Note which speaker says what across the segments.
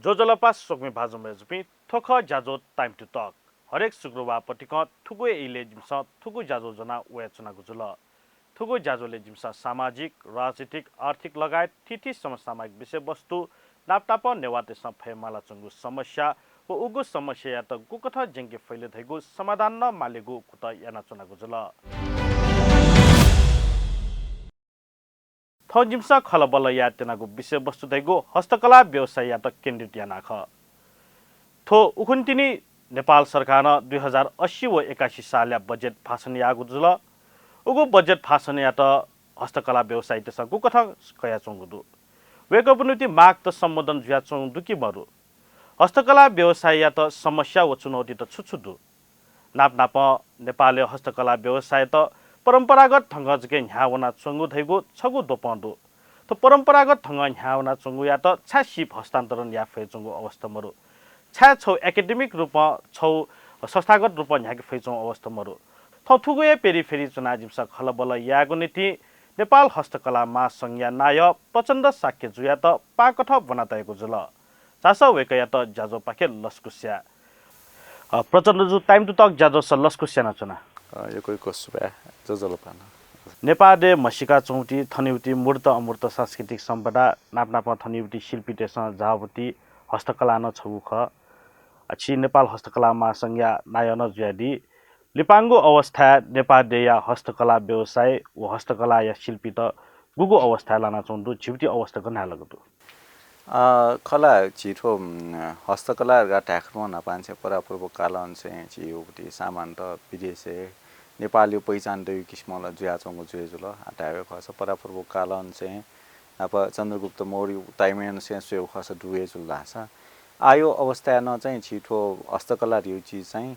Speaker 1: जोजलपा सोक्मी भाजो मेजुपी थोख Jajjo time to talk हरेक शुक्रबार पटिक थुगु इले जिमस थुगु जाजो जना वे चुना गुजुल थुगु जाजोले जिमस सामाजिक राजनीतिक आर्थिक लगायत थिथि समसामयिक विषयवस्तु नापटाप नेवातेस फेमाला चुङ्गु समस्या व उगु समस्या या त गुकथ जेङ्गे फैले धैगु समाधान न मालेगु कुत याना चुना गुजुल थौ जिमस खलबल या तेनागु विषयवस्तु धैगु हस्तकला व्यवसाय या त केन्द्रित याना ख थो उखुन्तिनी नेपाल सरकार 2080 व 81 साल बजेट भाषण यागु जुल उगु बजेट भाषण या त हस्तकला व्यवसाय त सगु कथा कया चंगुदु वेक पनुति माग त सम्बोधन जुया चंगु कि मरु हस्तकला व्यवसाय या त समस्या व चुनौती त छुछुदु नाप नेपालले हस्तकला व्यवसाय त परम्परागत ढंगजके न्यावना चंगु धैगु छगु दोपंदु त परम्परागत ढंग न्यावना चंगु या त छासिप हस्तान्तरण या फे चंगु अवस्था मरु छा छौ एकाडेमिक रूपमा छौ संस्थागत रूपमा न्याके फैचौ अवस्था मरु थथुगुए पेरिफेरी चुना जिमसा खलबल यागु नीति नेपाल हस्तकला मा संज्ञा नाय प्रचण्ड शाक्य जुया त पाकथ बनाताएको जुल चास वेकया त जाजो पाके लस्कुस्या प्रचण्ड जु टाइम टु टक जाजो स लस्कुस्या न चुना
Speaker 2: यो कोही कोसुबा जोजलपा
Speaker 1: नेपालले मसिका चौटी थनिउटी मूर्त अमूर्त सांस्कृतिक सम्पदा नापनापमा थनिउटी शिल्पी टेसन जावती हस्तकला न छौख अछि नेपाल हस्तकला महासंज्ञा नायन जुयादी लिपाङ्गु अवस्था नेपालदेया हस्तकला व्यवसाय व हस्तकला या शिल्पी त गुगु अवस्था लाना चौन्दु झिउटी अवस्था गर्न लागतु
Speaker 2: खला छिटो हस्तकला ट्याक्रमा नपान्छ परापूर्व कालन चाहिँ छिउटी सामान त विदेशे नेपाली पहिचान दुई किसिमला जुयाचौँको जुएजुल हटावे खस परापूर्व कालन चाहिँ अब चन्द्रगुप्त मौर्य टाइमेन से स्वे खस दुएजुल लासा आयो अवस्था न चाहिँ छिटो हस्तकला रिउची चाहिँ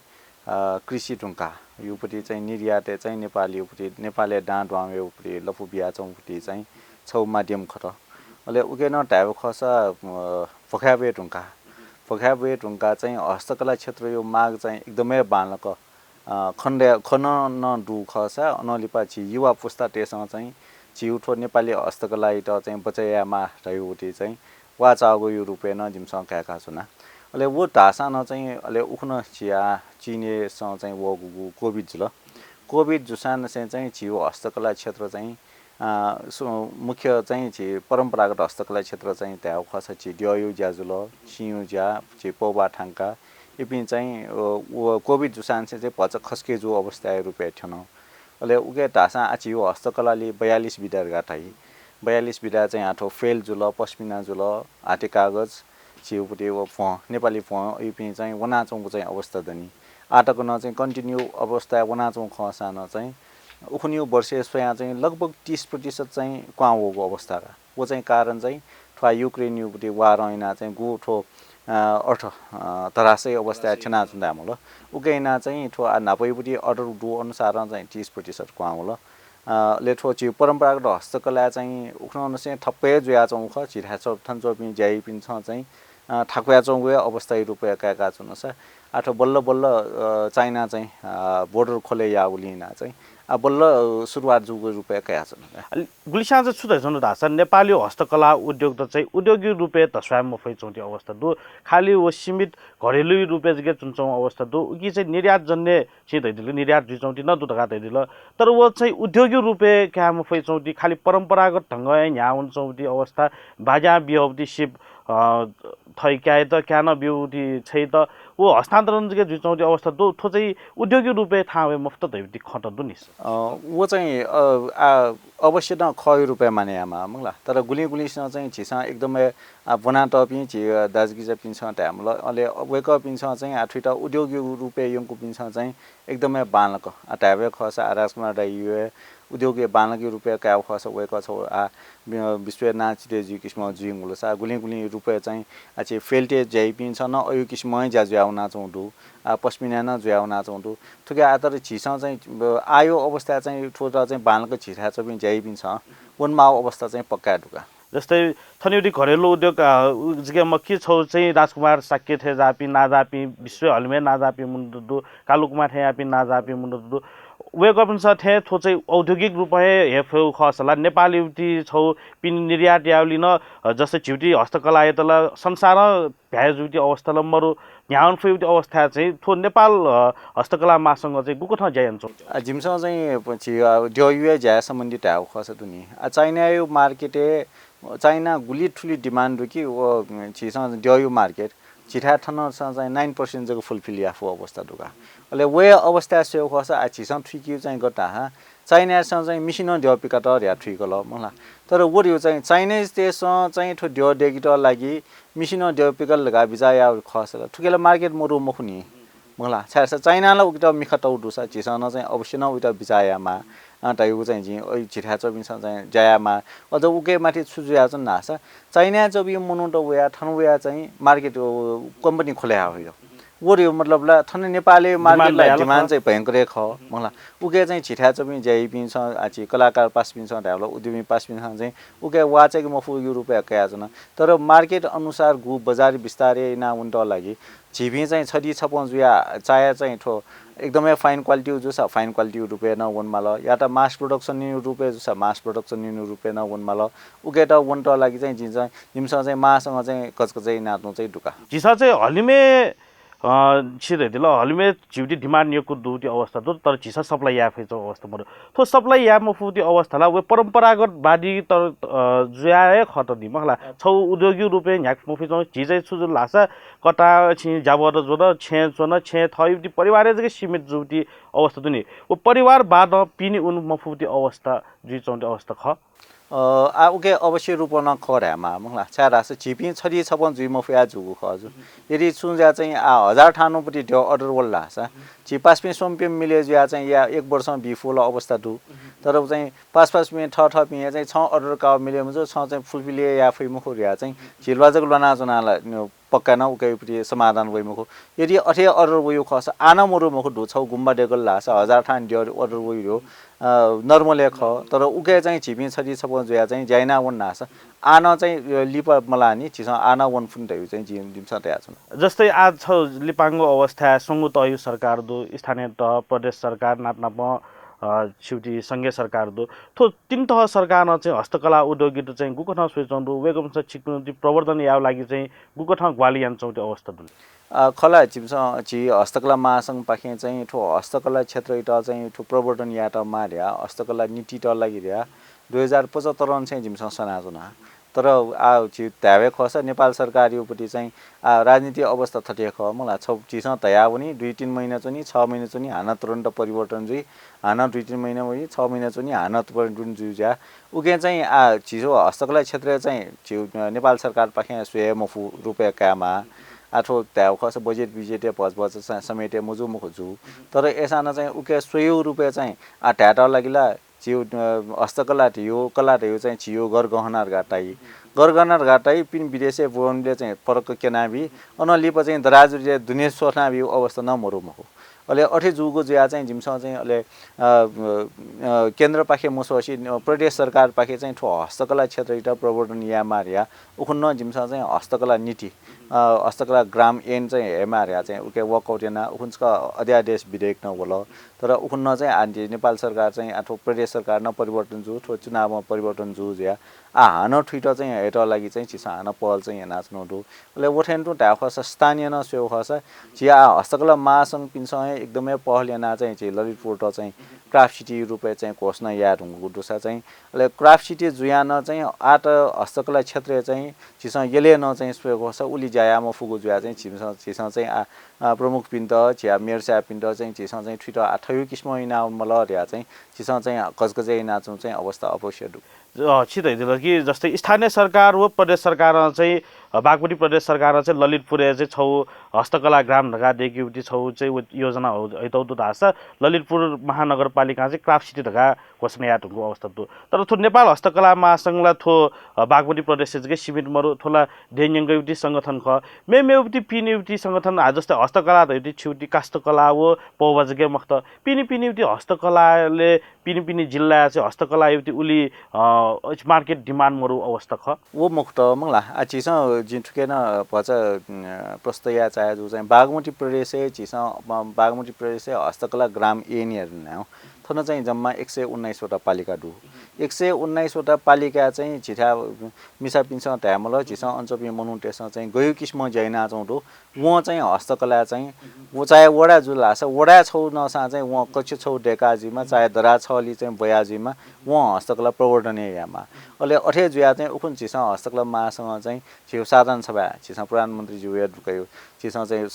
Speaker 2: कृषि टुङ्का युपट्टि चाहिँ निर्याते चाहिँ नेपाली उपटि नेपालले डाँड वामे उपटि लफु बियाचौँपट्टि चाहिँ छौ माध्यम खट अहिले उकेन ट्याब खस फख्याबे टुङ्का चाहिँ हस्तकला क्षेत्र यो माग चाहिँ एकदमै बालक खन न डु खस अनलिपा छि युवा पुस्ता टेसँग चाहिँ छिउठो नेपाली हस्तकला त चाहिँ बचैयामा रह्यो चाहिँ वा चागो यो रुपेन जिमसँग क्याका छुना अहिले वो ढासा न चाहिँ अहिले उख्न चिया चिनेसँग चाहिँ वो कोभिड जुल कोभिड जुसान चाहिँ छिउ हस्तकला क्षेत्र चाहिँ मुख्य चाहिँ छि परम्परागत हस्तकला क्षेत्र चाहिँ त्यहाँ खस छि ड्ययु ज्याजुल छिउ ज्या छि पौबा ठाङ्का इपिन चाहिँ कोभिड जुसान चाहिँ पच खस्के जो अवस्था रुपे ठन अहिले उके ढासा आछि हस्तकलाले 42 बिदा गाठाई 42 बिदा चाहिँ आठो फेल जुल पश्मिना जुल आटे कागज छिउपट्टि नेपाली इपि चाहिँ वनाचौँको चाहिँ अवस्था दनी आटको न चाहिँ कन्टिन्यू अवस्था वनाचौँ खसान चाहिँ उखुन्यू वर्षे स्वया चाहिँ लगभग 30% चाहिँ क्वाओको अवस्था वो चाहिँ कारण चाहिँ ठुवा युक्रेन युपट्टि वार ऐना चाहिँ गोठो अर्थ तरासै अवस्था छना छुन्दा मल उकेना चाहिँ ठुवा नापैपट्टि अर्डर डु अनुसार चाहिँ 30% क्वाओल लेठो छि परम्परागत हस्तकला चाहिँ उख्न चाहिँ थप्पै जुया चौख छिरा चौ थन्चोपि ज्याइ पिन्छ चाहिँ ठाकुया चौगुया अवस्था रुपया काका छुनस आठो बल्ल चाइना चाहिँ बोर्डर खोले या उलिना चाहिँ बल्ल सुरुवात जुगु रुपया कया छन्
Speaker 1: गुलिसा चाहिँ छुदै छन् धासा नेपाली हस्तकला उद्योग त चाहिँ उद्योगिक रुपे त स्वयं फै चौटी अवस्था दु खाली वो सीमित घरेलु रुपे जगे चुन्छौ अवस्था दु कि चाहिँ निर्यात जन्ने छिदै दिल निर्यात जुचौटी न दुटका दिल तर वो चाहिँ उद्योगिक रुपे क्या म फै चौटी खाली परम्परागत ढंग यहाँ हुन्छौटी अवस्था बाजा बिहौटी शिप थैक्याए त क्या न बिउटी छै त वो हस्तान्तरण जगे जुचौटी अवस्था दु थो चाहिँ उद्योगिक रुपे थावे मुफ्त दैवटी खट दुनिस
Speaker 2: वो चाहिँ अवश्य न खय रुपैयाँ माने आमा मंगला तर गुलिसँग चाहिँ छिसा एकदमै बना टपि छि दाजगी चाहिँ पिन्छ ट्यामल अले वेक पिन्छ चाहिँ आठिटा उद्योगिक रुपे यंको पिन्छ चाहिँ एकदमै बालक ट्याबे खस आरासमा डाइयो उद्योगिक बालकी रुपे का खस वेक छ विश्व नाच रेजु किस्म जुइङ सा गुली रुपे चाहिँ आछि फेल्टे जै पिन्छ न अयु किस्म ज्याजु आउना चौदु पश्मिना न जुयाउना चौदु थुके आतर छिसा चाहिँ आयो अवस्था चाहिँ ठोटा चाहिँ बालक छिसा चाहिँ जै पिन्छ वनमा अवस्था चाहिँ पक्का ढुका
Speaker 1: जस्तै थनिउटी घरेलु उद्योग जग्गामा के छौ चाहिँ राजकुमार शाक्य थे जापि नाजापि विश्व हलमे नाजापि मुन्दु कालुकुमार थे यापि नाजापि मुन्दु वे गर्नुहुन्छ थे थो चाहिँ औद्योगिक रूपमा हेफेउ खसला नेपाली उति छौ पिन निर्यात यावलिन जस्तै झिउटी हस्तकला यतला संसार भ्याजुटी अवस्थाला मरु ध्यान फेउटी अवस्था चाहिँ थो नेपाल हस्तकला मासँग चाहिँ गुको ठाउँ जायन्छ
Speaker 2: जिमसँग चाहिँ पछि ड्युए ज्या सम्बन्धित हाउ खस दुनी चाइना यो मार्केटे चाइना गुली ठुली डिमान्ड कि वो छिसँग ड्यु मार्केट छिठा ठनसँग चाहिँ 9% जको फुलफिल याफो अवस्था दुगा अहिले वे अवस्था सेउ खस आ छिसँग ठिक चाहिँ गटा हा चाइनासँग चाहिँ मिसिन ड्यपिका त या ठिक ल मला तर वो यो चाहिँ चाइनिज देशसँग चाहिँ ठो ड्य डेगिट लागि मिसिन ड्यपिकल लगा बिजा या खस ठुकेला मार्केट मरु मखुनी मला छासा चाइनाला उक्टा मिखटौ दुसा छिसँग चाहिँ अवश्य न उता बिजायामा टाइगु चाहिँ जी ओइ छिठा चबिसँग चाहिँ जायामा अझ उके माथि सुजुया चाहिँ नासा चाइना जब यो मनुट वया ठनवया चाहिँ मार्केट कम्पनी खोल्या हो वो यो मतलब ला ठन नेपाली मार्केटलाई डिमान्ड चाहिँ भयंकर ख मला उके चाहिँ छिठा चबि जाइ पिन्छ आछि कलाकार पास पिन्छ ढाउला उद्यमी पास पिन्छ चाहिँ उके वा चाहिँ मफु यो रुपैयाँ कया जन तर मार्केट अनुसार गु बजार विस्तारै ना उन्ट लागि झिबी चाहिँ छडी छपौँ जुया चाया चाहिँ ठो एकदमै फाइन क्वालिटी जुसा फाइन क्वालिटी रुपैयाँ न वन माल या त मास प्रोडक्सन नि रुपैयाँ जुसा मास प्रोडक्सन नि रुपैयाँ न वन माल उके त वन्ट लागि चाहिँ जिन्छ निमसँग चाहिँ मासँग चाहिँ कचकचै नाच्नु चाहिँ ढुका
Speaker 1: जिसा चाहिँ हलिमे छिरे दिल हलिमे झिउटी डिमान्ड यो दुटी अवस्था तो तर झिसा सप्लाई या फेच अवस्था मरो तो सप्लाई या मफुती अवस्थाला वे परम्परागत बाडी तर जुयाए खत दि मखला छौ उद्योगिक रूपे न्याक मफि छ झिजै सुजु लासा कटा छि जाबर जोन छे जोन छे थयुटी परिवार जके सीमित जुटी अवस्था दुनी ओ परिवार बाद पिनि उन मफुती अवस्था जु चौंटे अवस्था ख
Speaker 2: उके अवश्य रूपमा खर्यामा मखला छारास छिपि छडी छपन जुइ मफिया जुगु खजु यदि सुन्जा चाहिँ 1000 ठानुपट्टि त्यो अर्डर वल्ला छ छिपासपि सोमपि मिले जुया चाहिँ या 1 वर्षमा बिफुल अवस्था दु तर चाहिँ 5-5 मिनेट ठ पिए चाहिँ 6 अर्डर का मिले मुजो 6 चाहिँ फुलफिले या फै मुखुरिया चाहिँ झिलबाजक लना जनाला पक्का न उके परि समाधान वइ मुखु यदि अठे अर्डर वयो खस आना मरु मुखु दु छौ गुम्बा डेगल लास 1000 ठान ड्यो अर्डर वयो नर्मल ख तर उके चाहिँ छिपि छडी छपन जुया चाहिँ जाइना वन नास आना चाहिँ लिप मलानी छिस आना वन फुन दयु चाहिँ जिम दिमसा तया छ
Speaker 1: जस्तै आज छ लिपाङको अवस्था संगु तयु सरकार दु स्थानीय तह प्रदेश सरकार नापनाप छिउटी संघीय सरकार दु थो तीन तह सरकार न चाहिँ हस्तकला उद्योगिक चाहिँ गुको ठाउँ सोचंदु वेगम छ छिक्नु प्रवर्धन याव लागि चाहिँ गुको ठाउँ ग्वालियान चौटे अवस्था दु
Speaker 2: खला चिम्स छि हस्तकला महासंघ पाखे चाहिँ ठो हस्तकला क्षेत्र इटा चाहिँ ठो प्रवर्धन याट मार्या हस्तकला नीति त लागि रया 2075 अन चाहिँ जिम्स सनाजना तर छि त्यावे खस नेपाल सरकार योपटि चाहिँ राजनीति अवस्था थटे ख मला छ चिस तया पनि 2-3 महिना चाहिँ 6 महिना चाहिँ हाना तुरन्त परिवर्तन जुइ हाना 2-3 महिना पनि 6 महिना चाहिँ हाना परिवर्तन जुइ जा उके चाहिँ छिसो हस्तकला क्षेत्र चाहिँ छि नेपाल सरकार पाखे स्वयं रुपैयाँ कामा आठो त्याव खस बजेट बिजेट पज समेटे मुजु मुखजु तर एसाना चाहिँ उके 100 रुपैयाँ चाहिँ ट्याटा लागिला छिउ हस्तकला थियो कला थियो चाहिँ छियो गरगहनार घाटाई पिन विदेशे बोनले चाहिँ परक केनाबी अनलिप चाहिँ दराजुले दुने सोनाबी अवस्था नमरु मखो अहिले अठे जुगो ज्या चाहिँ जिमसँग चाहिँ अहिले केन्द्र पाखे मुसोसी प्रदेश सरकार पाखे चाहिँ ठो हस्तकला क्षेत्र इटा प्रवर्धन या मार्या उखुन्न जिमसँग चाहिँ हस्तकला नीति हस्तकला ग्राम एन चाहिँ हेमार्या चाहिँ उके वर्कआउट याना उखुन्सका अध्यादेश विधेयक न होला तर उखुन्न चाहिँ आन्टी नेपाल सरकार चाहिँ आठो प्रदेश सरकार न परिवर्तन जु ठो चुनावमा परिवर्तन जु ज्या हान ठुट चाहिँ हेट लागि चाहिँ चिसा हान पहल चाहिँ नाच्नु दु ले ओठेन टु ढाख स्थानीय न सेउ खस चिया हस्तकला महासंघ पिन्छ एकदमै पहल याना चाहिँ छि ललितपुर त चाहिँ क्राफ्ट सिटी रुपे चाहिँ घोषणा याद हुँगु दुसा चाहिँ ले क्राफ्ट सिटी जुयान चाहिँ आट हस्तकला क्षेत्र चाहिँ चिसा यले न चाहिँ स्वे खस उली जायामा फुगु जुया चाहिँ चिसा चाहिँ प्रमुख पिन्त चिया मेरसा पिन्त चाहिँ चिसा चाहिँ ठुट आठयु किस्म इना मलरिया चाहिँ चिसा चाहिँ गजगजै नाचु चाहिँ अवस्था अवश्य दु
Speaker 1: छिटै दिल कि जस्तै स्थानीय सरकार हो प्रदेश सरकार चाहिँ बागमती प्रदेश सरकार चाहिँ ललितपुर चाहिँ छौ हस्तकला ग्राम ढका देखि छौ चाहिँ योजना हो ऐतौ त हास ललितपुर महानगरपालिका चाहिँ क्राफ्ट सिटी ढका घोषणा याटको अवस्था दु तर थो नेपाल हस्तकला महासंघला थो बागमती प्रदेश चाहिँ सीमित मरु थोला देन्यंग युटी संगठन ख मेउटी पिनि युटी संगठन जस्तै हस्तकला युटी छिउटी काष्ठकला हो पौबजके मख्त पिनि युटी हस्तकलाले पिनि जिल्ला चाहिँ हस्तकला युटी उली मार्केट डिमान्ड मरु अवस्था ख
Speaker 2: वो मुक्त मंगला आचिस जिठुकेन पच प्रस्तया चाहे जो चाहिँ बागमती प्रदेश चिस बागमती प्रदेश हस्तकला ग्राम एनियर न थोन चाहिँ जम्मा 119 वटा पालिका दु 119 वटा पालिका चाहिँ झिठा मिसा पिन्छ ट्यामल झिसा अञ्चपी मनुटेसँग चाहिँ गयो किस्म जैना चौँडो व चाहिँ हस्तकला चाहिँ वो चाहे वडा जुल हास वडा छौ नसा चाहिँ व कच्छ छौ डेकाजीमा चाहे दरा छली चाहिँ बयाजीमा व हस्तकला प्रवर्धन यामा अहिले अठे जुया चाहिँ उखुन झिसा हस्तकला मासँग चाहिँ छिउ साधारण सभा झिसा प्रधानमन्त्री ज्यू ढुकायो झिसा चाहिँ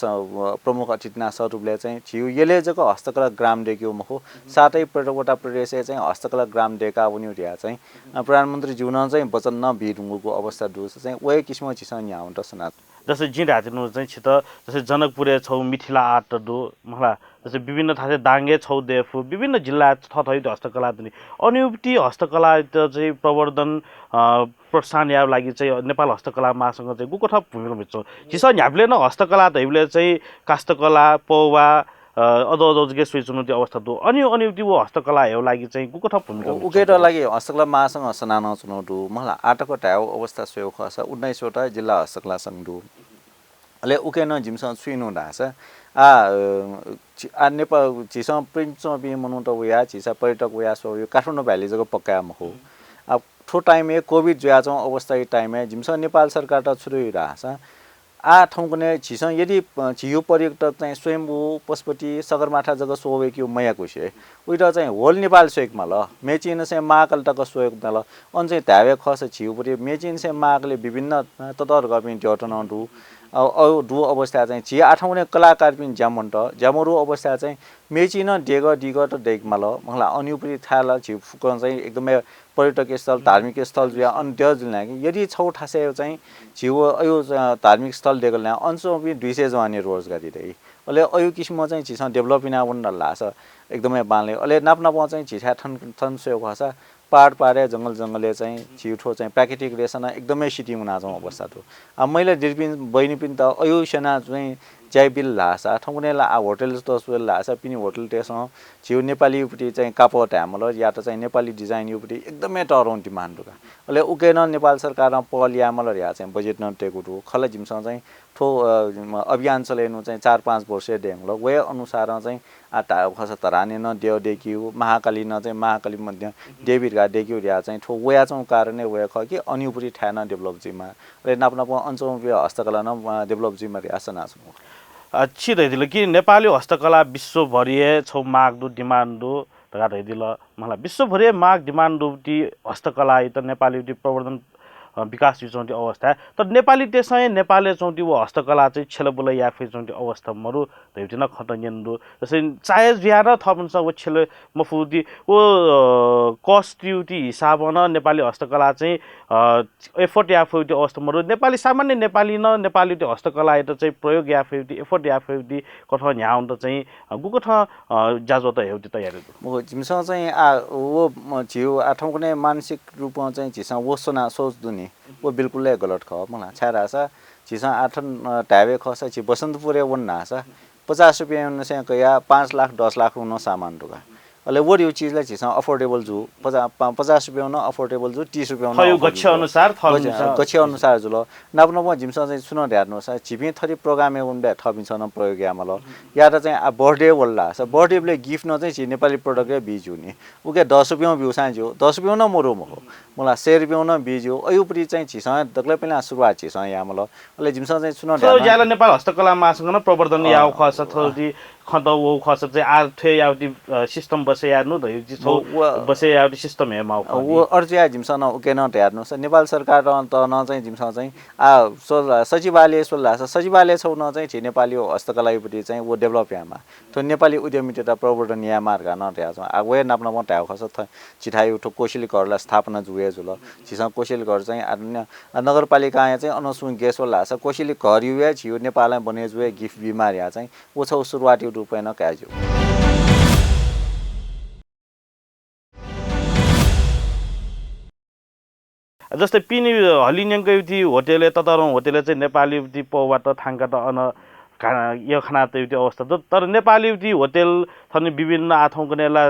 Speaker 2: प्रमुख अतिथिना स्वरूपले चाहिँ छिउ यसले जको हस्तकला ग्राम डेक्यो मखो साथै वटा प्रदेश चाहिँ हस्तकला ग्राम डेका उनी उठ्या चाहिँ प्रधानमन्त्री जीवन चाहिँ वचन नभिडुङ्गुको अवस्था दुस चाहिँ वय किसिम झिसा यहाँ हुन्छ सनात
Speaker 1: जस्तै जिन हातिनु चाहिँ छित जस्तै जनकपुरे छौ मिथिला आर्ट दो मला जस्तै विभिन्न थासे दाङ्गे छौ देफु विभिन्न जिल्ला थथैत हस्तकला पनि अनुयुक्ति हस्तकला चाहिँ प्रवर्धन प्रोत्साहन या लागि चाहिँ नेपाल हस्तकला महासंघ चाहिँ गुको थप भूमिका मिच्छ जिसा न्याप्ले न हस्तकला दैले चाहिँ काष्ठकला पौवा अदो चुनौती अवस्था दो अनुयुक्ति वो हस्तकला हेउ लागि चाहिँ गुको थप भूमिका
Speaker 2: उकेट लागि हस्तकला महासंघ सनाना चुनौटु मलाई आटको ट्याउ अवस्था सोयो खस 19 वटा जिल्ला हस्तकला संघ दु अले उकेन जिमसँग छुइनु ढास आ नेपाल झिसा प्रिन्स बि मनु त उया झिसा पर्यटक उया सो यो काठमाडौँ भ्याली जको पक्का हो अब ठो टाइममा कोभिड ज्याचौं अवस्था टाइममा जिमसँग नेपाल सरकार त छुरुइ ढास आ ठाउँकुने झिसा यदि झियो पर्यटक चाहिँ स्वयम्भू पशुपति सगरमाथा जग्गा सोवेक्यो मयाको छे उइटा चाहिँ होल नेपाल सोएकमा ल मेचिन से महाकाल तक सोएकमा ल अन चाहिँ धावे खस झिउपुरी मेचिन से महाकालले विभिन्न ततर गर्पिन ट्योटन दु दु अवस्था चाहिँ झि आठाउने कलाकार पिन ज्यामन्ट ज्यामरु अवस्था चाहिँ मेचिन डेग डिग त डेकमा ल मलाई अनुपुरी थाला झिउ फुकन चाहिँ एकदमै पर्यटक स्थल धार्मिक स्थल जुया अन्त्य जुना यदि छौ ठासे चाहिँ झिउ अयो धार्मिक स्थल डेगल न अन्सो पनि 200 जवानी रोजगारी दै अहिले अयो किसिम चाहिँ झिसा डेभलपिना बन्न लाछ एकदमै बाले अहिले नाप्न चाहिँ झिसा थन सोयो खसा पाहाड पारे जंगल जंगलले चाहिँ छिउठो चाहिँ प्राकृतिक रेसन एकदमै सिटी हुना जाउँ अवस्था थियो अब मैले दिरपिन बहिनी पिन त अयो सेना चाहिँ चाय बिल लासा ठौनेला आ होटल जस्तो सुल लासा पिनी होटल टेसँग छिउ नेपाली उपटी चाहिँ कापट हाम्रो या त चाहिँ नेपाली डिजाइन उपटी एकदमै टराउँ डिमान्ड रुका अहिले उकेन नेपाल सरकारमा पहल यामल या चाहिँ बजेट न टेकुटु खला जिमसँग चाहिँ ठो अभियान चलेनु चाहिँ 4-5 वर्ष डेङ्ल वे अनुसार चाहिँ आटा खस तराने न देव डेक्यु महाकाली न चाहिँ महाकाली मध्य देवीरगा डेक्यु या चाहिँ ठो वया चाहिँ कारणले वे ख कि अनुपुरी ठाना डेभलप जिमा रे नाप नाप अञ्चल हस्तकला न डेभलप जिमा रियासन आसु
Speaker 1: अच्छी रहिदिल कि नेपाली हस्तकला विश्वभरि छौ माग दु डिमान्ड दु तगा रहिदिल मलाई विश्वभरि माग डिमान्ड दु ती हस्तकला त नेपाली प्रवर्धन विकास चौँटी अवस्था तर नेपाली त्यसै नेपालले चौँटी वो हस्तकला चाहिँ छेलबुल या फेरि चौँटी अवस्था मरु दैटिन खतन्यन्दु जसै चाहे ज्यादा थपन्छ वो छेल मफुदी वो कस्ट ड्युटी हिसाबन नेपाली हस्तकला चाहिँ एफर्ट या फेरि अवस्था मरु नेपाली सामान्य नेपाली न नेपाली त्यो हस्तकला त चाहिँ प्रयोग या फेरि एफर्ट या फेरि कथा यहाँ त चाहिँ गुको ठ जाजो त हेउति तयारी
Speaker 2: म जिमसँग चाहिँ आ वो जिउ आठौं कुनै मानसिक रूपमा चाहिँ झिसा वसना सोच दुनी वो बिल्कुलै गलत ख मलाई छारासा झिसा आठन टावे खसा छि बसन्तपुरे वन्नासा 50 रुपैयाँ से कया 5 लाख 10 लाख उन सामान रुका अहिले वो यो चीजलाई झिसा अफोर्डेबल जु 50 रुपैयाँ न अफोर्डेबल जु 30 रुपैयाँ न
Speaker 1: यो गच्छ अनुसार
Speaker 2: गच्छ अनुसार जुल नाप्न म जिमसा चाहिँ सुन ध्यान सा छिपि थरी प्रोग्रामे उनले थपिन्छ न प्रयोग यामल या त चाहिँ बर्थडे वल्ला स बर्थडेले गिफ्ट न चाहिँ नेपाली प्रोडक्टले बीज हुने उके 10 रुपैयाँ बिउ सान्ज्यो 10 रुपैयाँ न मोरो मको मलाई 100 रुपैयाँ न बीज्यो अयुपरि चाहिँ झिसा दक्ले पहिला सुरुवात झिसा यामल अहिले जिमसा चाहिँ सुन ध्यान
Speaker 1: ज्याला नेपाल हस्तकला महासंघ न प्रवर्धन याउ खस थोडी खत वो खस चाहिँ आर्थे याउटी सिस्टम बसे यार्नु द यो छौ बसे याउटी सिस्टम हे माउ
Speaker 2: वो अर्जिया जिमसा न उके न हेर्नु स नेपाल सरकार त न चाहिँ जिमसा चाहिँ आ सचिवालय सोल्ला सचिवालय छौ न चाहिँ नेपाली हस्तकलापट्टि चाहिँ वो डेभलप यामा त नेपाली उद्यमिता प्रवर्धन या मार्ग न त्या छ आ वे नाप्न म ट्याउ खस चिठाइ उठो कोशिली करला स्थापना जुए जुल छिसा कोशिली घर चाहिँ नगरपालिका चाहिँ अनसुन गेस होला स कोशिली घर युए छियो नेपालमा बने जुए गिफ्ट बिमार या चाहिँ वो छौ सुरुवाती रूपमा न काज्यो
Speaker 1: जस्तै पिनी हलिन्यङको युति होटेल ततरौं होटेल चाहिँ नेपाली युति पौबाट थाङ्का त अन यो खाना त युति अवस्था तर नेपाली युति होटेल थने विभिन्न आथौं कनेला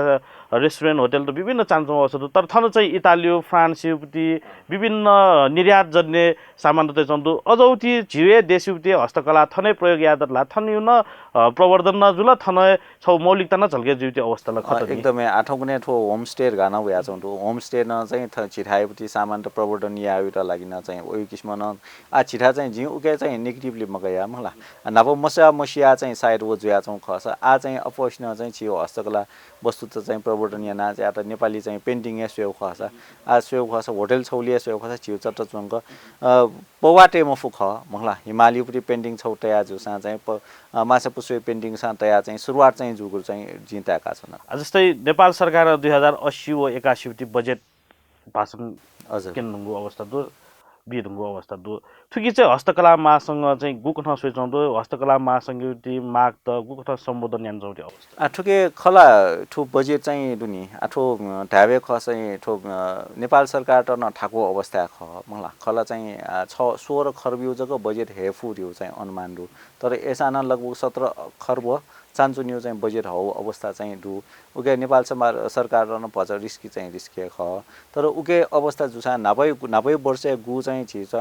Speaker 1: रेस्टुरेन्ट होटेल त विभिन्न चान्चो अवस्था तर थन चाहिँ इटालियो फ्रान्स युपति विभिन्न निर्यात जन्य सामान त चन्दु अजौती झिवे देश युपति हस्तकला थनै प्रयोग यादत ला थन यु न प्रवर्धन न जुल थन छौ मौलिकता न झल्के जुति अवस्था ल खत
Speaker 2: एकदमै आठौँ कुनै ठो होमस्टे गाना भया चौँ होमस्टे न चाहिँ छिठाएपछि सामान त प्रवर्धन याविटा लागिन चाहिँ ओइ किसिम न छिठा चाहिँ जिउ उके चाहिँ नेगेटिभली मगया मला नभ मसिया चाहिँ साइड वो जुया चौँ खस चाहिँ अपोजिसन चाहिँ छियो हस्तकला वस्तु त चाहिँ प्रवर्धन या नाच या त नेपाली चाहिँ पेन्टिङ या स्वेउ खस स्वेउ खस होटेल छौलिया स्वेउ खस छिउ चट्ट चुङ्क पवाटे मफु ख मला हिमालयपट्टि पेन्टिङ छौ तया जुसा चाहिँ माछा पुस्वे पेन्टिङ सा तया चाहिँ सुरुवात चाहिँ जुगुर चाहिँ जिताएका छन्
Speaker 1: जस्तै नेपाल सरकार 2080 व 81 बजेट भाषण
Speaker 2: हजुर
Speaker 1: केन्द्रको अवस्था दो बिरुङको अवस्था दो थुकी चाहिँ हस्तकला महासँग चाहिँ गुकन सोचाउँदो हस्तकला महासँग युति माग त गुकन सम्बोधन यान्छौँ अवस्था
Speaker 2: आठुके खला ठु बजेट चाहिँ दुनी आठो ढाबे ख चाहिँ ठो नेपाल सरकार त न ठाको अवस्था ख मला खला चाहिँ 16 खर्ब युजको बजेट हेफु रिउ चाहिँ अनुमान रु तर एसाना लगभग 17 खर्ब चान्चो न्यू चाहिँ बजेट हौ अवस्था चाहिँ दु उके नेपाल सरकार न पछ रिस्की चाहिँ रिस्के ख तर उके अवस्था जुसा नाबै वर्ष गु चाहिँ छिच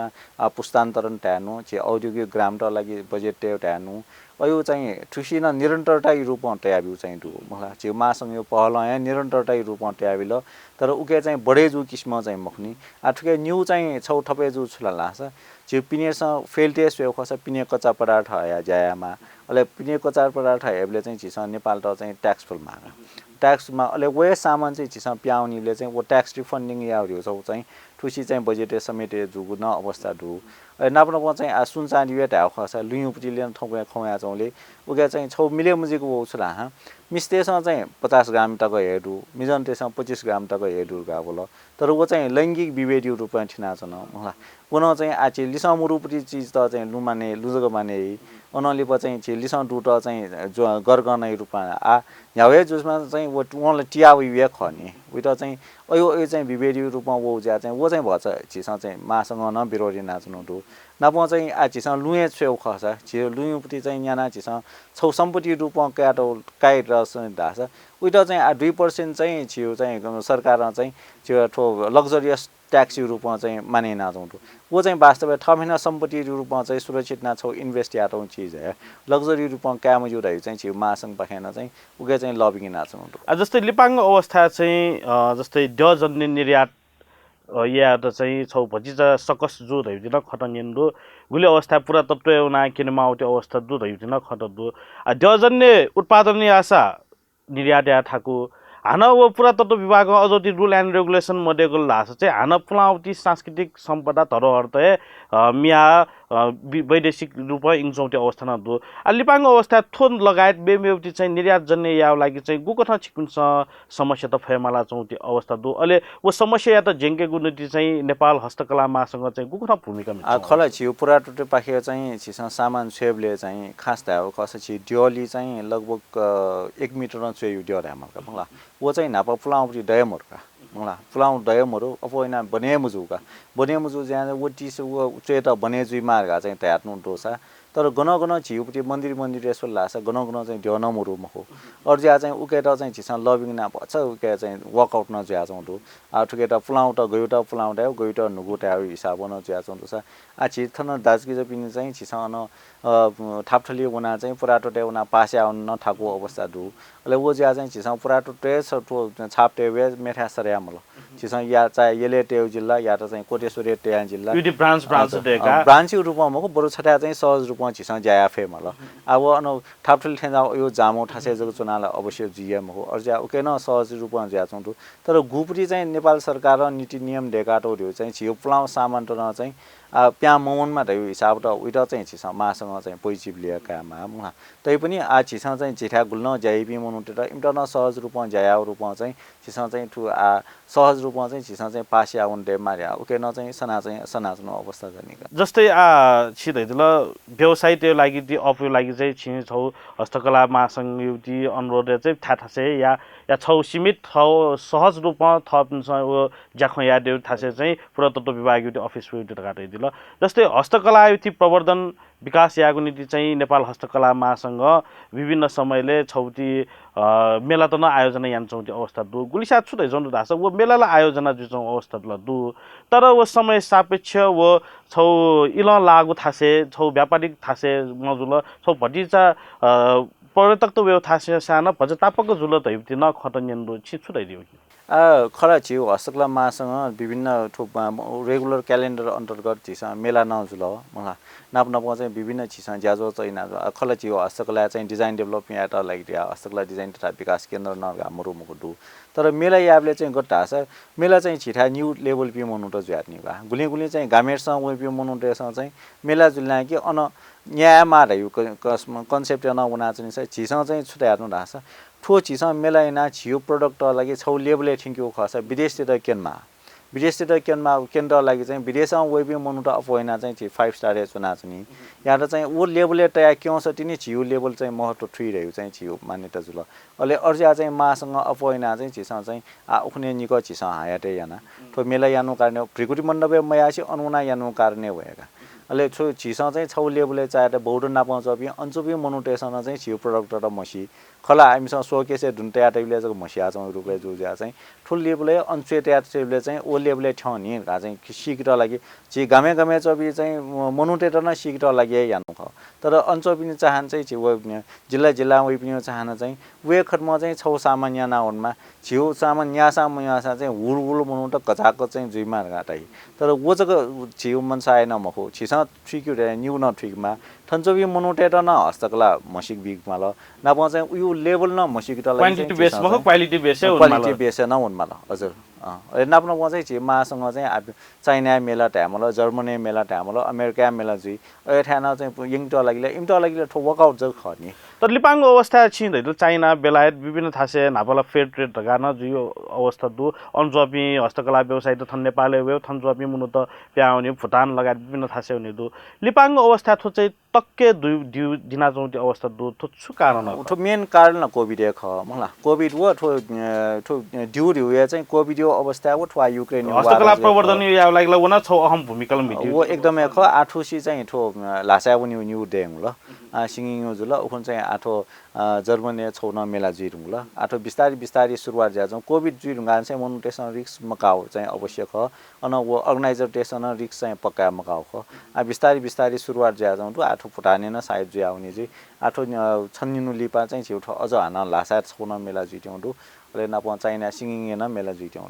Speaker 2: पुस्तान्तरण ट्यानु छि औद्योगिक ग्राम त लागि बजेट टे ट्यानु अयो चाहिँ ठुसी न निरन्तरताई रूपमा ट्याबिउ चाहिँ दु मला छि मासँग यो पहल या निरन्तरताई रूपमा ट्याबिल तर उके चाहिँ बढे जु किस्म चाहिँ मखनी आठुके न्यू चाहिँ छौ थपे जु छुला लास छि पिनेसँग फेल्टेस वे खस पिने कच्चा पदार्थ या जायामा अले पिने कच्चा पदार्थ हेबले चाहिँ छिस नेपाल त चाहिँ ट्याक्स फुल माग ट्याक्समा अले वे सामान चाहिँ छिस प्याउनीले चाहिँ वो ट्याक्स रिफन्डिङ याउ छौ चाहिँ ठुसी चाहिँ बजेटे समेटे जुगु न अवस्था दु नाप्न चाहिँ सुन चाँदी वेट हाउ खस लुयुपटी लिन ठौया खौया चौले उके चाहिँ छौ मिले मुजिको वो छला ह मिस्तेसँग चाहिँ 50 ग्राम तक हेडु मिजन त्यससँग 25 ग्राम तक हेडु गा बोल तर वो चाहिँ लैंगिक विभेदी रूपमा ठिना छन मलाई पुनः चाहिँ आचे लिसामु रूपटी चीज त चाहिँ लुमाने लुजको माने अनले चाहिँ छि लिसा दुट चाहिँ गरगनै रूपमा आ यावे जुसमा चाहिँ वो उनले टिया वे खने उइट चाहिँ अयो चाहिँ विभेदी रूपमा वो ज्या चाहिँ वो चाहिँ भछ छिसँग चाहिँ मासँग न विरोधी नाच्नु दु नप चाहिँ आ छिसँग लुए छेउ खस छि लुयुपटी चाहिँ याना छिसँग छौ सम्पत्ति रूपमा काटो काइट रस दास उइट चाहिँ 2% चाहिँ छिउ चाहिँ सरकार चाहिँ छिउ ठो लग्जरियस ट्याक्स रूपमा चाहिँ माने नाचौँ वो चाहिँ वास्तवमा ठमेन सम्पत्ति रूपमा चाहिँ सुरक्षित ना छौ इन्भेस्ट याटौँ चीज है लग्जरी रूपमा काम जुराइ चाहिँ छिउ मासँग पखेन चाहिँ उके चाहिँ लबिङ नाचौँ
Speaker 1: जस्तै लिपाङ अवस्था चाहिँ जस्तै डजन्ने निर्यात या त चाहिँ छौ भजी सकस जो धैदिन खटङेन्दो गुले अवस्था पुरातत्व एउटा किनेमाउटी अवस्था दु धैदिन खटदु डजन्ने उत्पादन आशा निर्यात या ठाकु हान वो पुरातत्व विभाग अझौती रुल एन्ड रेगुलेसन मध्येको लास चाहिँ हान पुलाउती सांस्कृतिक सम्पदा धरोहर त मिया वैदेशिक रूपमा इङ्चौटी अवस्था न दु लिपाङ अवस्था थोन लगायत बेमेउटी चाहिँ निर्यात जन्य याव लागि चाहिँ गुकथा छिकुन समस्या त फयमाला चौती अवस्था दु अहिले वो समस्या या त जेंके गुनति चाहिँ नेपाल हस्तकला महासँग चाहिँ गुकथा भूमिका मिल्छ
Speaker 2: खला छिउ पुरातत्व पाखे चाहिँ छिसँग सामान छेबले चाहिँ खास थायो कसै छि ड्योली चाहिँ लगभग 1 मिटर न चाहिँ ड्योर हामीका मलाई वो चाहिँ नापा पुलाउटी डयमहरुका मलाई पुलाउ डयमहरु अपोइना बनेमुजुका बनेमुजु ज्या वो टिस वो चेता बनेजुइ मार्गा चाहिँ त्याट्नु दोसा तर गन छिउपटी मन्दिर यसो लासा गन चाहिँ ड्योनमहरु मखो अरु ज्या चाहिँ उकेटा चाहिँ छिसा लबिङ ना भछ उके चाहिँ वर्कआउट न ज्या चाहिँ दु ठुकेटा पुलाउट गयुटा पुलाउट गयुटा नुगुटा हिसाब न ज्या चाहिँ दोसा आ छिथन दाजकी जपिन चाहिँ छिसा न थापठली उना चाहिँ पुराटोटे उना पासे आउन ठाको अवस्था दु ले वो ज्या चाहिँ छिसा पुराटोटे छापटे वे मेठा सरया मल छिसा या चाहिँ येले टेउ जिल्ला या त चाहिँ कोटेश्वरी टेया जिल्ला
Speaker 1: युटी ब्रान्च देका
Speaker 2: ब्रान्च रूपमा मको बरु छटा चाहिँ सहज रूपमा छिसा ज्या फे मल अब अन थापठली ठेजा यो जामो ठासे जको चुनाला अवश्य जिएम हो अर्जा ओके न सहज रूपमा ज्या छौं तर गुपरी चाहिँ नेपाल सरकार र नीति नियम ढेकाटो रह्यो चाहिँ छिउ पुलाउ सामान त न चाहिँ प्या मौनमा रह्यो हिसाब त उइट चाहिँ छिसा मासँग चाहिँ पोइचिप लिएकामा मुहा तै पनि आ छिसा चाहिँ चिठा गुल्न ज्याइपी मनुटेर इन्टरन सहज रूपमा ज्यायाव रूपमा चाहिँ छिसा चाहिँ ठु आ सहज रूपमा चाहिँ छिसा चाहिँ पासे आउन दे मार्या ओके न चाहिँ सनाच्नु अवस्था जनिका
Speaker 1: जस्तै छिदैदिल व्यवसाय त्यो लागि दि अफयो लागि चाहिँ छि छौ हस्तकला महासंघ युति अनुरोध चाहिँ थासे या छौ सीमित छौ सहज रूपमा थप ज्याखो यादेउ थासे चाहिँ पुरातत्व विभाग युति अफिस युति गाटै दिल जस्तै हस्तकला युति प्रवर्धन विकास यागको नीति चाहिँ नेपाल हस्तकला महासङ्घ विभिन्न समयले छौती मेला त न आयोजना यान चौती अवस्था दु गुलिसा छुदै जन्नु धाछ वो मेलाला आयोजना जुचौँ अवस्था ल दु तर वो समय सापेक्ष वो छौ इल लागु थासे छौ व्यापारिक थासे मजुल छौ भटिचा पर्यटक त व्यव थासे साना भज तापक जुल त हिप्ति न खतन यन्दु छि छुदै दिउ
Speaker 2: खरा छिउ हस्तकला महासँग विभिन्न रेगुलर क्यालेन्डर अन्तर्गत छिसा मेला नजुल मलाई नाप नप चाहिँ विभिन्न छिसा ज्याजो चाहिँ खला छिउ हस्तकला चाहिँ डिजाइन डेभलपमेन्ट एट लाइक हस्तकला डिजाइन तथा विकास केन्द्र नगा मुरुमुको दु तर मेला याबले चाहिँ गट्टा छ मेला चाहिँ छिठा न्यू लेभल पि मनु त ज्याट्नी बा गुली गुली चाहिँ गामेरसँग वे पि मनु तेसँग चाहिँ मेला जुल्ला कि अन न्यायमा रह्यो कन्सेप्ट न उना चाहिँ छिसँग चाहिँ छुट्या हेर्नु ढाछ ठो छिसँग मेलाइना छियो प्रडक्ट लागि छौ लेभल ठिङ्क्यो खस विदेशतिर केनमा केन्द्र लागि चाहिँ विदेशमा वेबी मनु त अपोइना चाहिँ 5 स्टार चुना चुनी यहाँ त चाहिँ वो लेभल तया क्यों छ तिनी छियो लेभल चाहिँ महत्व थ्री रह्यो चाहिँ छियो मान्यता जुल अहिले अर्जा चाहिँ मासँग अपोइना चाहिँ छिसँग चाहिँ उखने निको छिसँग हायाटे याना ठो मेला यानु कारण प्रिकुटी मण्डपे मयासी अनुना यानु कारण भएका अहिले छो छिसँग चाहिँ छौ लेभल चाहेर बौडो नापाउँछ पनि अन्चुपी मनुटेसँग चाहिँ छियो प्रडक्ट र मसी खला हामीसँग सोकेसे ढुन्ट्या टाइपले चाहिँ मसिया छौँ रुपे जुजा चाहिँ ठुल लेभले अन्चुट्या टाइपले चाहिँ ओ लेभले ठ्याउनी चाहिँ सिक्र लागि छि गामे गामे चबी चाहिँ मनुटेर न सिक्र लागि यानु ख तर अन्चोपिनी चाहन चाहिँ छि जिल्ला वे पनि चाहन चाहिँ वे खटमा चाहिँ छौ सामान्य नाउनमा छिउ सामान्य चाहिँ हुल मनु त कचाको चाहिँ जुइमा गाटाइ तर वो जग छिउ मनसाय न मखो छिसँग ठिक न्यू न ठिकमा थन्चोबी मनुटेर न हस्तकला मसिक बिगमा ल नपाउ चाहिँ उयो लेभल न मसिक त
Speaker 1: क्वान्टिटी बेस मखो क्वालिटी
Speaker 2: बेस न हुनमा ल हजुर नाप्न चाहिँ छि मासँग चाहिँ चाइना मेला ट्यामल जर्मनी मेला ट्यामल अमेरिका मेला जुइ एठाना चाहिँ यङ लागि ठो वर्कआउट जग खर्नी
Speaker 1: तर लिपाङको अवस्था छिँदै चाइना बेलायत विभिन्न थासे नापला फेयर ट्रेड ढगान जुयो अवस्था दु अन्जपी हस्तकला व्यवसाय त थन नेपालले वेव थन्जपी मुनु त प्याउने भुटान लगायत विभिन्न थासे हुने दु लिपाङको अवस्था थो चाहिँ टक्के दिना चौती अवस्था दु थो छु कारण
Speaker 2: थो मेन कारण न कोभिड ख मला कोभिड वो थो ड्यू चाहिँ कोभिड अवस्था वो थो युक्रेन
Speaker 1: हस्तकला प्रवर्धन या लागि वना छौ अहम भूमिका मिति
Speaker 2: वो एकदमै ख आठुसी चाहिँ थो लासा पनि न्यू देङ ल सिंगिङ जुल उखन चाहिँ आठो जर्मनी छौन मेला जुइरुङ ल आठो बिस्तारी सुरुवात ज्याजौँ कोभिड जुइरुङ चाहिँ मनुटेसन रिक्स मकाउ चाहिँ अवश्य ख अन वो अर्गनाइजर टेसन रिक्स चाहिँ पक्का मकाउ ख बिस्तारी सुरुवात ज्याजौँ त आठो फुटाने न सायद जुइ आउने चाहिँ आठो छन्निनु लिपा चाहिँ छिउठो अझ हान लासा छौन मेला जुइट्याउँ अहिले नपाउ चाइना सिंगिङ न मेला जुइट्याउँ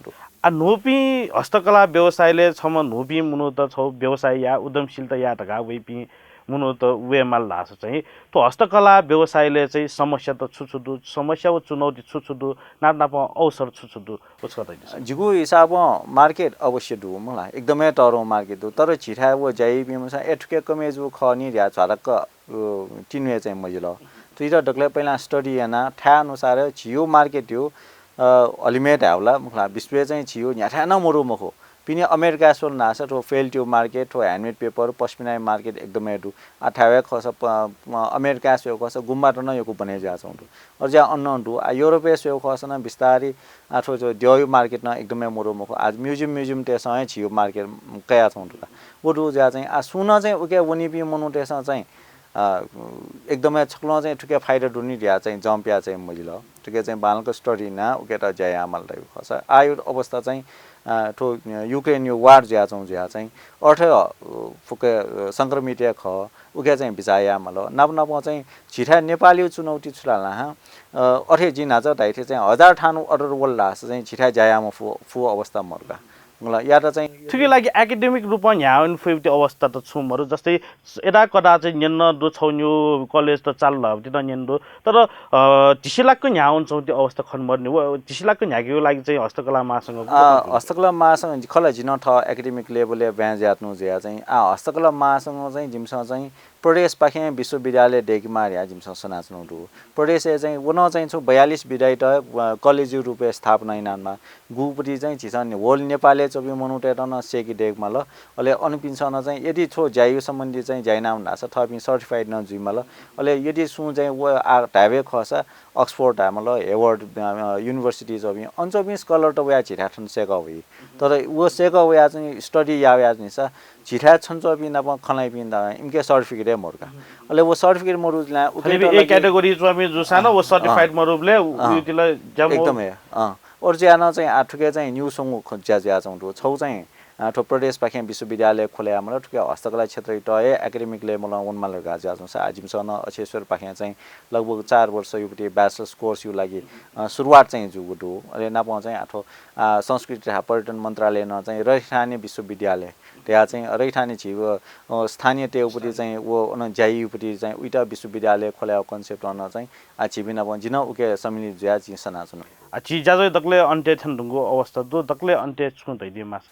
Speaker 1: नोपी हस्तकला व्यवसायले छम नोपी मुनु त छौ व्यवसाय या उद्यमशीलता या ढगा वेपी मुनु त वेमाल लास चाहिँ तो हस्तकला व्यवसायले चाहिँ समस्या त छुछुदु समस्या व चुनौती छुछुदु नाप अवसर छुछुदु उसको त
Speaker 2: जिगु हिसाब मार्केट अवश्य दु मलाई एकदमै टरो मार्केट दु तर छिठा व जाई बिमसा एठके कमेज व खनी र्या झरक तिनवे चाहिँ मजिल तुइरा डकले पहिला स्टडी याना ठा अनुसार छियो मार्केट यो अलिमेट हाउला मुखला विश्व चाहिँ छियो न्याठा न मरु मखो पिने अमेरिका सोल नास ठो फेल ट्यूब मार्केट ठो ह्यान्डमेड पेपर पश्मिना मार्केट एकदमै दु अठावे खस अमेरिका सेव खस गुम्बा न योको बने जा छौं अर जा अन्न दु युरोपीय सेव खस न बिस्तारी आठो जो ड्यू मार्केट न एकदमै मरो मखो आज म्युजियम तेसँग छियो मार्केट कया छौं दु वो दु जा चाहिँ सुन चाहिँ उके वनिपी मनु तेसँग चाहिँ एकदमै छक्लो चाहिँ ठुके फाइदा दुनी र्या चाहिँ जम्प्या चाहिँ मजिल ठुके चाहिँ बालको स्टडी ना उके त जय आमल दै खस आयो अवस्था चाहिँ ठो युक्रेन यो वार ज्या चाहिँ अर्थ फुके संक्रमित ख उके चाहिँ बिचाया मल नप चाहिँ छिठा नेपाली चुनौती छुलाला अर्थे जिन आज दाइथे चाहिँ 1000 ठानु अर्डर वल्ला चाहिँ छिठा जायामा फु अवस्था मर्गा मलाई या त चाहिँ
Speaker 1: ठिकै लागि एकाडेमिक रूपमा यहाँ इन्फेक्टिभ अवस्था त छुमहरु जस्तै एडा कदा चाहिँ निन्न दो छौन्यो कलेज त चाल हब्ति त निन्दो तर टिसिलाको यहाँ हुन्छ त्यो अवस्था खनमर्ने हो टिसिलाको यहाँको लागि चाहिँ हस्तकला
Speaker 2: महासँग खला जिन ठ एकाडेमिक लेभलले ब्याज यात्नु ज्या चाहिँ हस्तकला महासँग चाहिँ जिमसँग चाहिँ प्रदेश पाखे विश्वविद्यालय डेकमा या जिमसँग सनाच्नु दु प्रदेश चाहिँ वन चाहिँ 42 विद्यालय कलेज रूपे स्थापना इनानमा गुपट्टि चाहिँ छिसन होल नेपालले चोबी मनुटेटन सेकी डेकमा ल अले अनुपिन्छन चाहिँ यदि छो ज्यायु सम्बन्धी चाहिँ ज्याइनाम नास थपि सर्टिफाइड न जुइमा ल अले यदि सु चाहिँ व ढाबे खसा अक्सफोर्ड हाम ल हेवर्ड युनिभर्सिटी चोबी अनचोबी स्कलर त वया छिठाठन सेक होइ तर व सेक वया चाहिँ स्टडी यावया निसा छिठा छन चोबी न खलाइ पिन दा इनके सर्टिफिकेट मोरका अले वो सर्टिफिकेट मोरुला
Speaker 1: उके ए क्याटेगोरी चोबी जुसानो वो सर्टिफाइड मरुबले उतिले जम
Speaker 2: एकदमै और ज्यान चाहिँ आठुके चाहिँ न्युसङ खोज्या ज्या चाहिँ छौ चाहिँ ठो प्रदेश पाखे विश्वविद्यालय खोले हाम्रो ठुके हस्तकला क्षेत्र टय एकाडेमिक लेभल वनमा लगा ज्या चाहिँ आजिमसन अछेश्वर पाखे चाहिँ लगभग 4 वर्ष युपटी ब्याचलर्स कोर्स यु लागि सुरुवात चाहिँ जुगुटु अले नापा चाहिँ आठो संस्कृति तथा पर्यटन मन्त्रालय न चाहिँ रैठाने विश्वविद्यालय त्यहाँ चाहिँ रैठाने छिव स्थानीय टेउपटी चाहिँ वो न ज्यायुपटी चाहिँ उइटा विश्वविद्यालय खोल्या कन्सेप्ट न चाहिँ छिबिन अब जिन उके सम्मिलित ज्या चाहिँ सनाचन
Speaker 1: छि ज्याजै दक्ले अन्त्य थन ढुङ्गो अवस्था दो दक्ले अन्त्य छु दैदि मास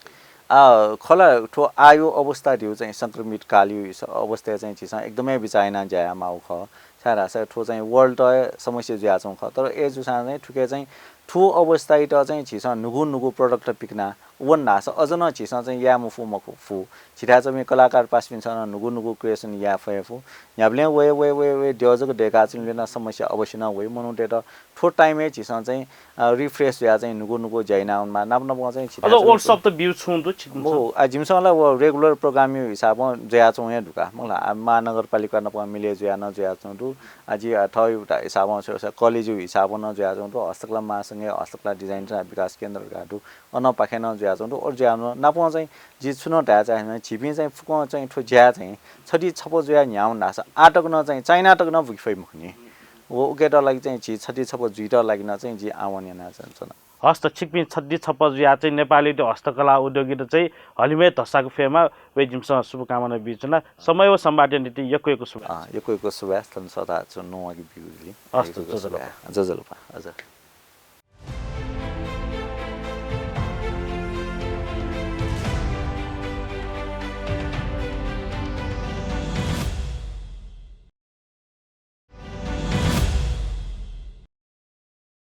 Speaker 2: खला ठो आयो अवस्था दिउ चाहिँ संक्रमित कालियो अवस्था चाहिँ छिसा एकदमै बिचाइना ज्या माउ ख सारा स ठो चाहिँ वर्ल्ड समस्या ज्या छौ ख तर ए जुसा चाहिँ ठुके चाहिँ ठो अवस्था इट चाहिँ छिसा नुगु नुगु प्रोडक्ट पिक्ना वन नास अजन छिसा चाहिँ या मुफु मखु छिटा चाहिँ कलाकार पास पिन्छ नुगु नुगु क्रिएसन या फएफु याबले वे देजको डेका चाहिँ लेना समस्या अवश्य न होइ मनु डेटा ठो टाइममै छिसा चाहिँ रिफ्रेश या चाहिँ नुगु नुगु जैनाउनमा नाप नाप चाहिँ छिटा
Speaker 1: अझ वर्कशप त बिउ छुन्दु
Speaker 2: मो जिमसला वो रेगुलर प्रोग्राम हिसाबमा ज्या छौ या ढुका मलाई महानगरपालिका न मिले ज्या न ज्या छौ दु आजि ठयुटा हिसाबमा छ कलेज हिसाबमा न ज्या छौ दु हस्तकला मासँगै हस्तकला डिजाइन र विकास केन्द्र गाडु अन पाखे न ज्या छौ दु और ज्या न नापा चाहिँ जि छुन ढा चाहिँ छिपि चाहिँ फुक चाहिँ ठो ज्या चाहिँ छडी छपो ज्या न्याउ नास आटक न चाहिँ चाइना टक न भुफै मुखनी वो उकेटा लागि चाहिँ छि छडी छपो जुइटा लागि न चाहिँ जि आवन ना छ
Speaker 1: हस्त छिकपिन छड्डी छप्पज या चाहिँ नेपाली हस्तकला उद्योगिक चाहिँ हलिमे धसाको फेमा वे जिमसँग शुभकामना बिचना समय व सम्बाटे नीति यको शुभ
Speaker 2: यको शुभ सदा छु नो अघि बिउली
Speaker 1: हस्त जजलपा
Speaker 2: हजुर